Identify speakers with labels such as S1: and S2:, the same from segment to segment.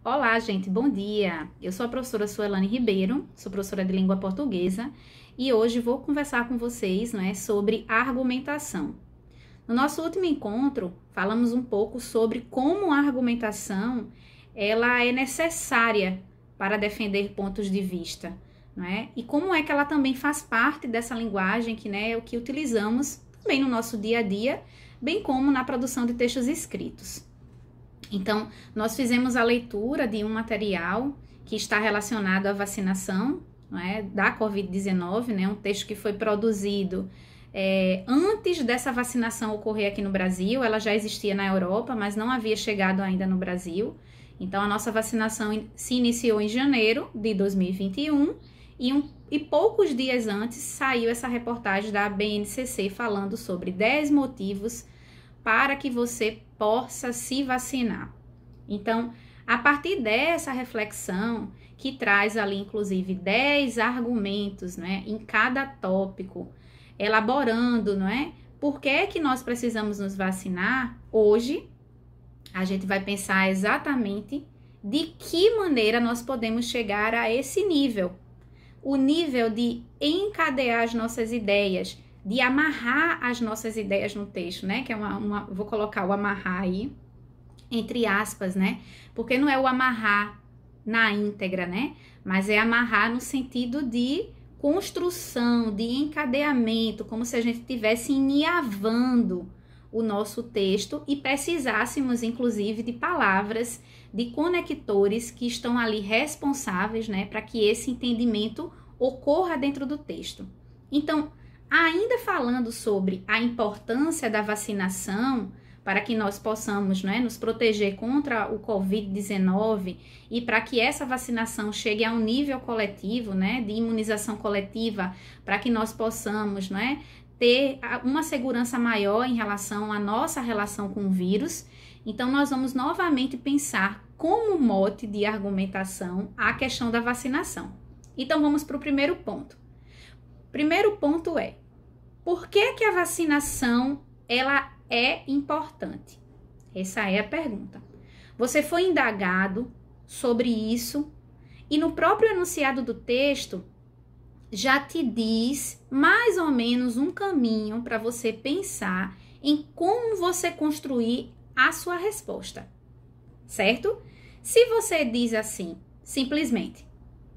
S1: Olá, gente, bom dia! Eu sou a professora Suelane Ribeiro, sou professora de língua portuguesa e hoje vou conversar com vocês, sobre argumentação. No nosso último encontro, falamos um pouco sobre como a argumentação ela é necessária para defender pontos de vista, e como é que ela também faz parte dessa linguagem que é o que utilizamos também no nosso dia a dia, bem como na produção de textos escritos. Então, nós fizemos a leitura de um material que está relacionado à vacinação, da Covid-19, um texto que foi produzido antes dessa vacinação ocorrer aqui no Brasil. Ela já existia na Europa, mas não havia chegado ainda no Brasil. Então, a nossa vacinação se iniciou em janeiro de 2021 e poucos dias antes saiu essa reportagem da BNCC falando sobre 10 motivos para que você possa se vacinar. Então, a partir dessa reflexão, que traz ali, inclusive, 10 argumentos, em cada tópico, elaborando, por que é que nós precisamos nos vacinar, hoje, a gente vai pensar exatamente de que maneira nós podemos chegar a esse nível. O nível de encadear as nossas ideias, de amarrar as nossas ideias no texto, que é vou colocar o amarrar aí, entre aspas, porque não é o amarrar na íntegra, mas é amarrar no sentido de construção, de encadeamento, como se a gente estivesse eniavando o nosso texto e precisássemos, inclusive, de palavras, de conectores que estão ali responsáveis, para que esse entendimento ocorra dentro do texto. Então, ainda falando sobre a importância da vacinação para que nós possamos nos proteger contra o Covid-19 e para que essa vacinação chegue a um nível coletivo, de imunização coletiva, para que nós possamos ter uma segurança maior em relação à nossa relação com o vírus. Então, nós vamos novamente pensar como mote de argumentação a questão da vacinação. Então, vamos para o primeiro ponto. Primeiro ponto é, por que a vacinação ela é importante? Essa é a pergunta. Você foi indagado sobre isso e no próprio enunciado do texto já te diz mais ou menos um caminho para você pensar em como você construir a sua resposta, certo? Se você diz assim, simplesmente,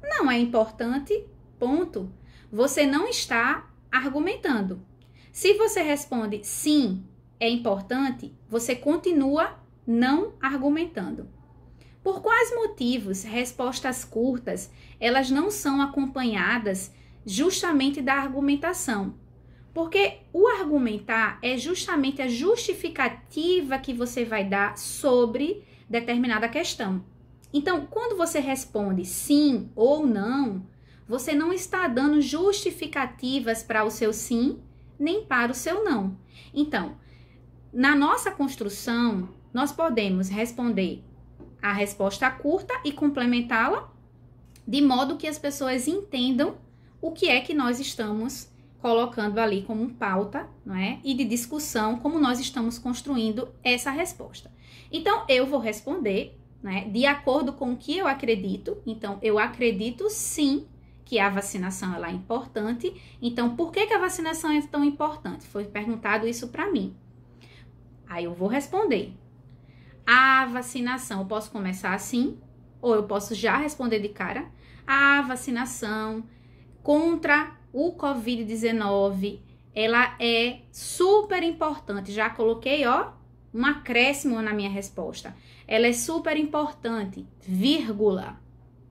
S1: não é importante, ponto, você não está argumentando. Se você responde sim, é importante, você continua não argumentando. Por quais motivos respostas curtas, elas não são acompanhadas justamente da argumentação? Porque o argumentar é justamente a justificativa que você vai dar sobre determinada questão. Então, quando você responde sim ou não, você não está dando justificativas para o seu sim, nem para o seu não. Então, na nossa construção, nós podemos responder a resposta curta e complementá-la, de modo que as pessoas entendam o que é que nós estamos colocando ali como pauta, e de discussão, como nós estamos construindo essa resposta. Então, eu vou responder, de acordo com o que eu acredito. Então, eu acredito sim que a vacinação ela é importante. Então, por que a vacinação é tão importante? Foi perguntado isso para mim. Aí eu vou responder. A vacinação, eu posso começar assim, ou eu posso já responder de cara. A vacinação contra o Covid-19, ela é super importante. Já coloquei, um acréscimo na minha resposta. Ela é super importante, vírgula,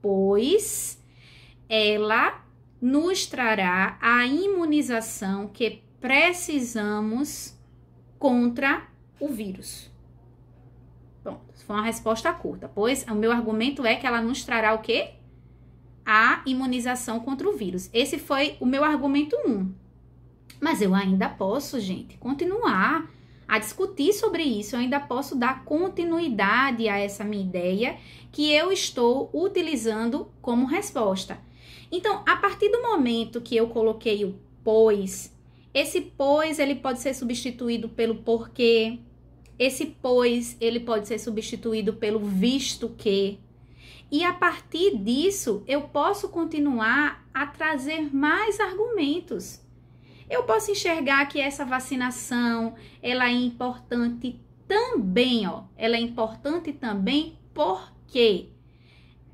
S1: pois ela nos trará a imunização que precisamos contra o vírus. Pronto, foi uma resposta curta, pois o meu argumento é que ela nos trará o quê? A imunização contra o vírus. Esse foi o meu argumento 1. Mas eu ainda posso, gente, continuar a discutir sobre isso. Eu ainda posso dar continuidade a essa minha ideia que eu estou utilizando como resposta. Então, a partir do momento que eu coloquei o pois, esse pois ele pode ser substituído pelo porquê. Esse pois ele pode ser substituído pelo visto que. E a partir disso, eu posso continuar a trazer mais argumentos. Eu posso enxergar que essa vacinação, ela é importante também, ó. Ela é importante também porque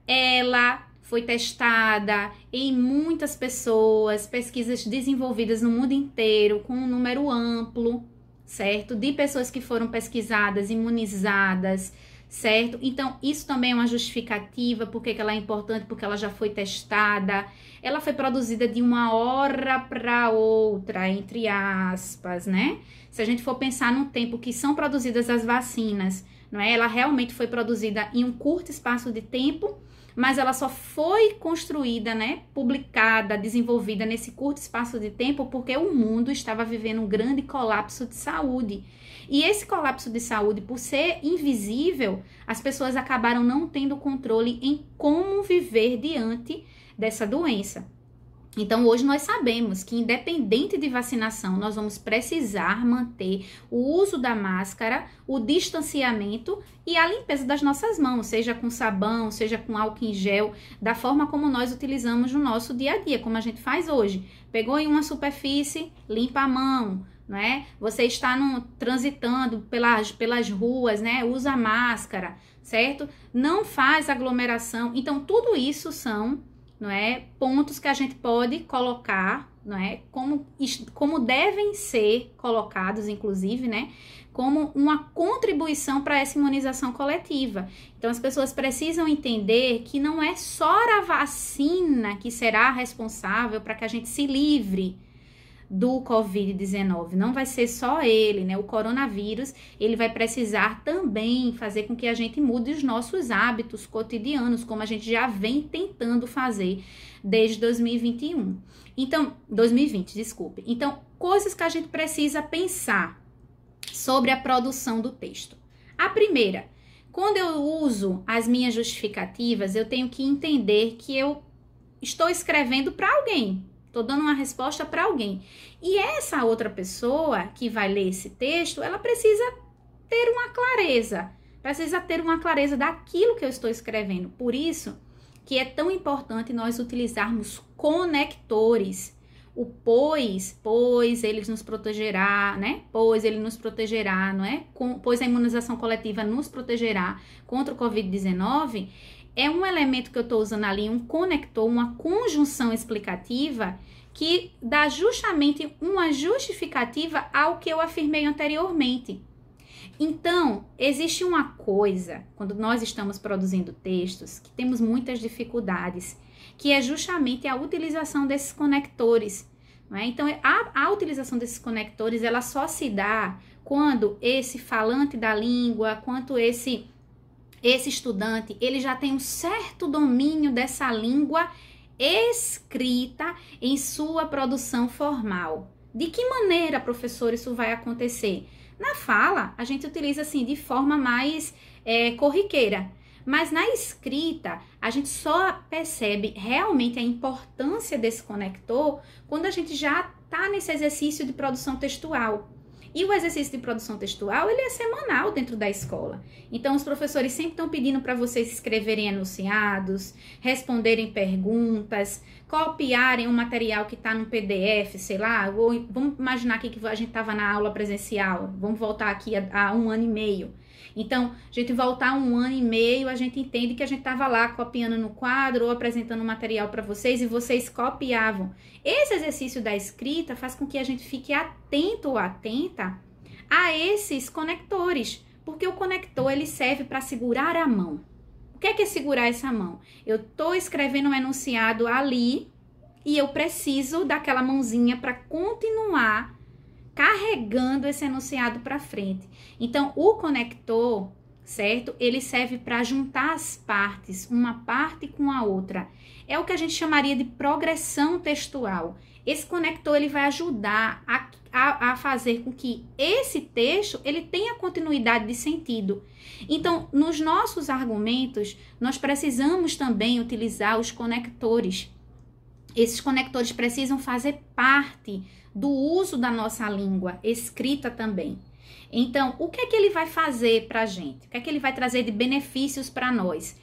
S1: ela foi testada em muitas pessoas, pesquisas desenvolvidas no mundo inteiro, com um número amplo, certo? De pessoas que foram pesquisadas, imunizadas, certo? Então, isso também é uma justificativa, porque ela é importante, porque ela já foi testada, ela foi produzida de uma hora para outra, entre aspas, né? Se a gente for pensar no tempo que são produzidas as vacinas, não é? Ela realmente foi produzida em um curto espaço de tempo, mas ela só foi construída, né, publicada, desenvolvida nesse curto espaço de tempo porque o mundo estava vivendo um grande colapso de saúde. E esse colapso de saúde, por ser invisível, as pessoas acabaram não tendo controle em como viver diante dessa doença. Então, hoje nós sabemos que, independente de vacinação, nós vamos precisar manter o uso da máscara, o distanciamento e a limpeza das nossas mãos, seja com sabão, seja com álcool em gel, da forma como nós utilizamos no nosso dia a dia, como a gente faz hoje. Pegou em uma superfície, limpa a mão, não é? Você está transitando pelas ruas, né? Usa máscara, certo? Não faz aglomeração. Então, tudo isso são, não é, pontos que a gente pode colocar, não é, como devem ser colocados, inclusive, né, como uma contribuição para essa imunização coletiva. Então, as pessoas precisam entender que não é só a vacina que será responsável para que a gente se livre do Covid-19, não vai ser só ele, né? O coronavírus, ele vai precisar também fazer com que a gente mude os nossos hábitos cotidianos, como a gente já vem tentando fazer desde 2021. Então, 2020, desculpe. Então, coisas que a gente precisa pensar sobre a produção do texto. A primeira, quando eu uso as minhas justificativas, eu tenho que entender que eu estou escrevendo para alguém. Estou dando uma resposta para alguém. E essa outra pessoa que vai ler esse texto, ela precisa ter uma clareza daquilo que eu estou escrevendo. Por isso que é tão importante nós utilizarmos conectores. O pois ele nos protegerá, né? Pois ele nos protegerá, não é? Pois a imunização coletiva nos protegerá contra o Covid-19. É um elemento que eu estou usando ali, um conector, uma conjunção explicativa que dá justamente uma justificativa ao que eu afirmei anteriormente. Então, existe uma coisa, quando nós estamos produzindo textos, que temos muitas dificuldades, que é justamente a utilização desses conectores. Não é? Então, a utilização desses conectores, ela só se dá quando esse falante da língua, quanto esse estudante, ele já tem um certo domínio dessa língua escrita em sua produção formal. De que maneira, professor, isso vai acontecer? Na fala, a gente utiliza assim de forma mais corriqueira, mas na escrita, a gente só percebe realmente a importância desse conector quando a gente já está nesse exercício de produção textual. E o exercício de produção textual, ele é semanal dentro da escola. Então, os professores sempre estão pedindo para vocês escreverem enunciados, responderem perguntas, copiarem um material que está no PDF, sei lá. Vamos imaginar aqui que a gente estava na aula presencial. Vamos voltar aqui a 1 ano e meio. Então, a gente voltar 1 ano e meio, a gente entende que a gente estava lá copiando no quadro ou apresentando material para vocês e vocês copiavam. Esse exercício da escrita faz com que a gente fique atento ou atenta a esses conectores, porque o conector ele serve para segurar a mão. O que é segurar essa mão? Eu estou escrevendo um enunciado ali e eu preciso daquela mãozinha para continuar carregando esse enunciado para frente. Então, o conector, certo? Ele serve para juntar as partes, uma parte com a outra. É o que a gente chamaria de progressão textual. Esse conector, ele vai ajudar a fazer com que esse texto, ele tenha continuidade de sentido. Então, nos nossos argumentos, nós precisamos também utilizar os conectores. Esses conectores precisam fazer parte do uso da nossa língua escrita também. Então, o que é que ele vai fazer para a gente? O que é que ele vai trazer de benefícios para nós?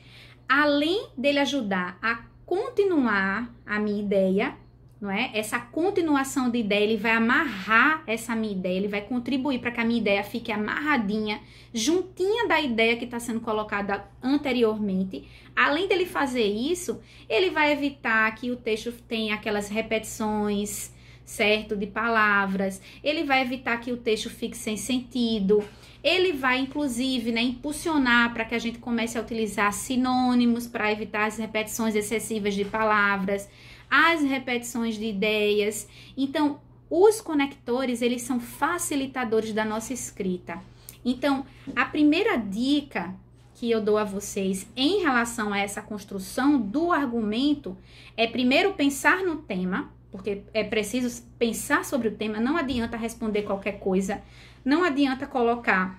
S1: além dele ajudar a continuar a minha ideia, não é? Essa continuação de ideia, ele vai amarrar essa minha ideia, ele vai contribuir para que a minha ideia fique amarradinha, juntinha da ideia que está sendo colocada anteriormente. Além dele fazer isso, ele vai evitar que o texto tenha aquelas repetições, certo, de palavras, ele vai evitar que o texto fique sem sentido, ele vai, inclusive, né, impulsionar para que a gente comece a utilizar sinônimos para evitar as repetições excessivas de palavras, as repetições de ideias. Então, os conectores, eles são facilitadores da nossa escrita. Então, a primeira dica que eu dou a vocês em relação a essa construção do argumento é primeiro pensar no tema, porque é preciso pensar sobre o tema, não adianta responder qualquer coisa, não adianta colocar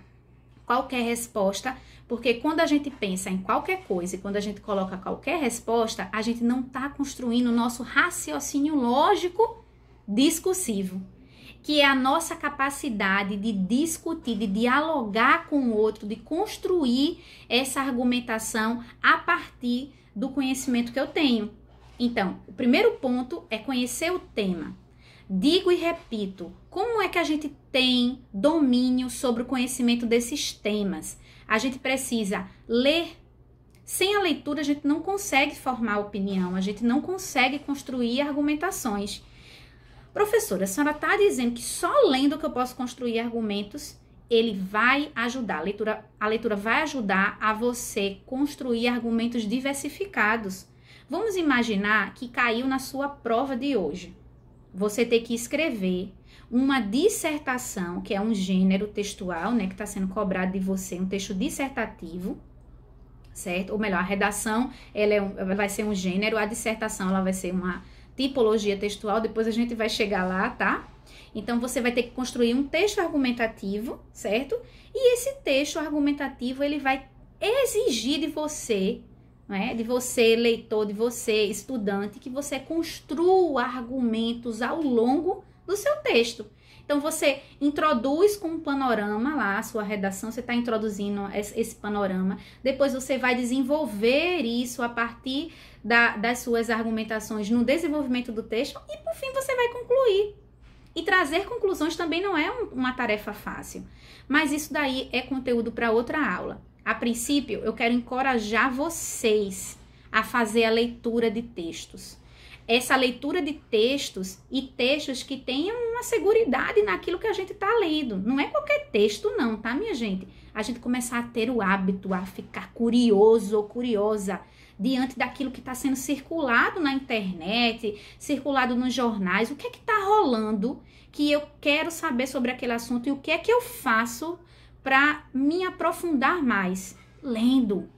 S1: qualquer resposta, porque quando a gente pensa em qualquer coisa e quando a gente coloca qualquer resposta, a gente não está construindo o nosso raciocínio lógico discursivo, que é a nossa capacidade de discutir, de dialogar com o outro, de construir essa argumentação a partir do conhecimento que eu tenho. Então, o primeiro ponto é conhecer o tema. Digo e repito, como é que a gente tem domínio sobre o conhecimento desses temas? A gente precisa ler. Sem a leitura, a gente não consegue formar opinião, a gente não consegue construir argumentações. Professora, a senhora está dizendo que só lendo que eu posso construir argumentos, ele vai ajudar, a leitura vai ajudar a você construir argumentos diversificados. Vamos imaginar que caiu na sua prova de hoje. Você ter que escrever uma dissertação, que é um gênero textual, né, que está sendo cobrado de você, um texto dissertativo, certo? Ou melhor, a redação, ela vai ser um gênero, a dissertação, ela vai ser uma tipologia textual, depois a gente vai chegar lá, tá? Então, você vai ter que construir um texto argumentativo, certo? E esse texto argumentativo, ele vai exigir de você, né, de você, leitor, de você, estudante, que você construa argumentos ao longo do seu texto. Então, você introduz com um panorama lá, a sua redação, você está introduzindo esse panorama, depois você vai desenvolver isso a partir das suas argumentações no desenvolvimento do texto e, por fim, você vai concluir. E trazer conclusões também não é uma tarefa fácil, mas isso daí é conteúdo para outra aula. A princípio, eu quero encorajar vocês a fazer a leitura de textos. Essa leitura de textos e textos que tenham uma seguridade naquilo que a gente está lendo. Não é qualquer texto não, tá, minha gente? A gente começar a ter o hábito, a ficar curioso ou curiosa diante daquilo que está sendo circulado na internet, circulado nos jornais. O que é que está rolando que eu quero saber sobre aquele assunto e o que é que eu faço para me aprofundar mais? Lendo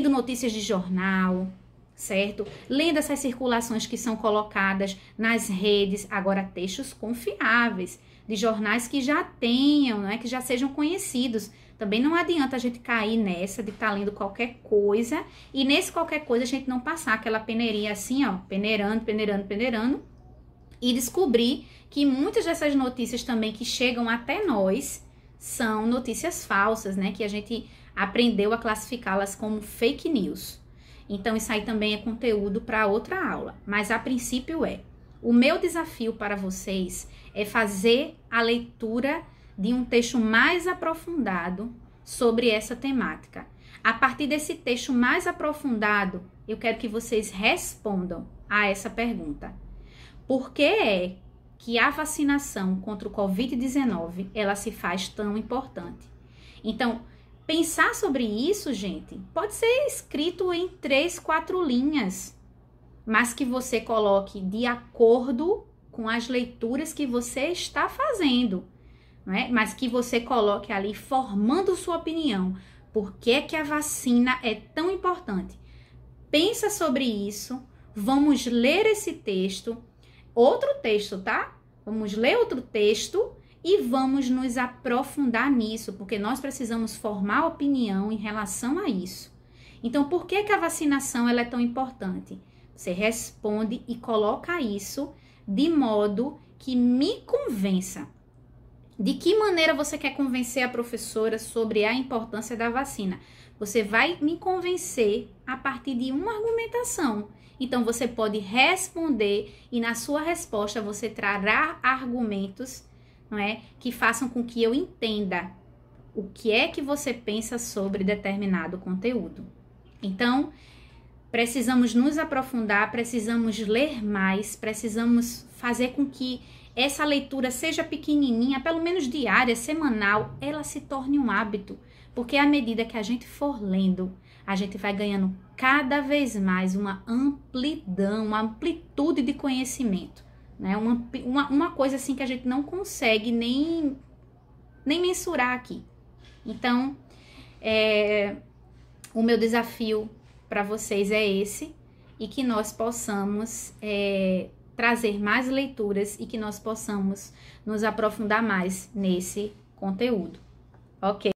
S1: notícias de jornal, certo? Lendo essas circulações que são colocadas nas redes, agora textos confiáveis, de jornais que já tenham, né, que já sejam conhecidos. Também não adianta a gente cair nessa de estar lendo qualquer coisa e nesse qualquer coisa a gente não passar aquela peneirinha assim, ó, peneirando e descobrir que muitas dessas notícias também que chegam até nós são notícias falsas, né, que a gente aprendeu a classificá-las como fake news. Então, isso aí também é conteúdo para outra aula. Mas, a princípio, o meu desafio para vocês é fazer a leitura de um texto mais aprofundado sobre essa temática. A partir desse texto mais aprofundado, eu quero que vocês respondam a essa pergunta. Por que é que a vacinação contra o Covid-19, ela se faz tão importante? Então, pensar sobre isso, gente, pode ser escrito em 3, 4 linhas, mas que você coloque de acordo com as leituras que você está fazendo, não é? Mas que você coloque ali formando sua opinião. Por que é que a vacina é tão importante? Pensa sobre isso, vamos ler esse texto, outro texto, tá? Vamos ler outro texto e vamos nos aprofundar nisso, porque nós precisamos formar opinião em relação a isso. Então, por que que a vacinação ela é tão importante? Você responde e coloca isso de modo que me convença. De que maneira você quer convencer a professora sobre a importância da vacina? Você vai me convencer a partir de uma argumentação. Então, você pode responder e na sua resposta você trará argumentos, não é, que façam com que eu entenda o que é que você pensa sobre determinado conteúdo. Então, precisamos nos aprofundar, precisamos ler mais, precisamos fazer com que essa leitura seja pequenininha, pelo menos diária, semanal, ela se torne um hábito. Porque à medida que a gente for lendo, a gente vai ganhando cada vez mais uma amplidão, uma amplitude de conhecimento, né? Uma coisa assim que a gente não consegue nem mensurar aqui. Então, o meu desafio para vocês é esse, e que nós possamos trazer mais leituras e que nós possamos nos aprofundar mais nesse conteúdo, ok?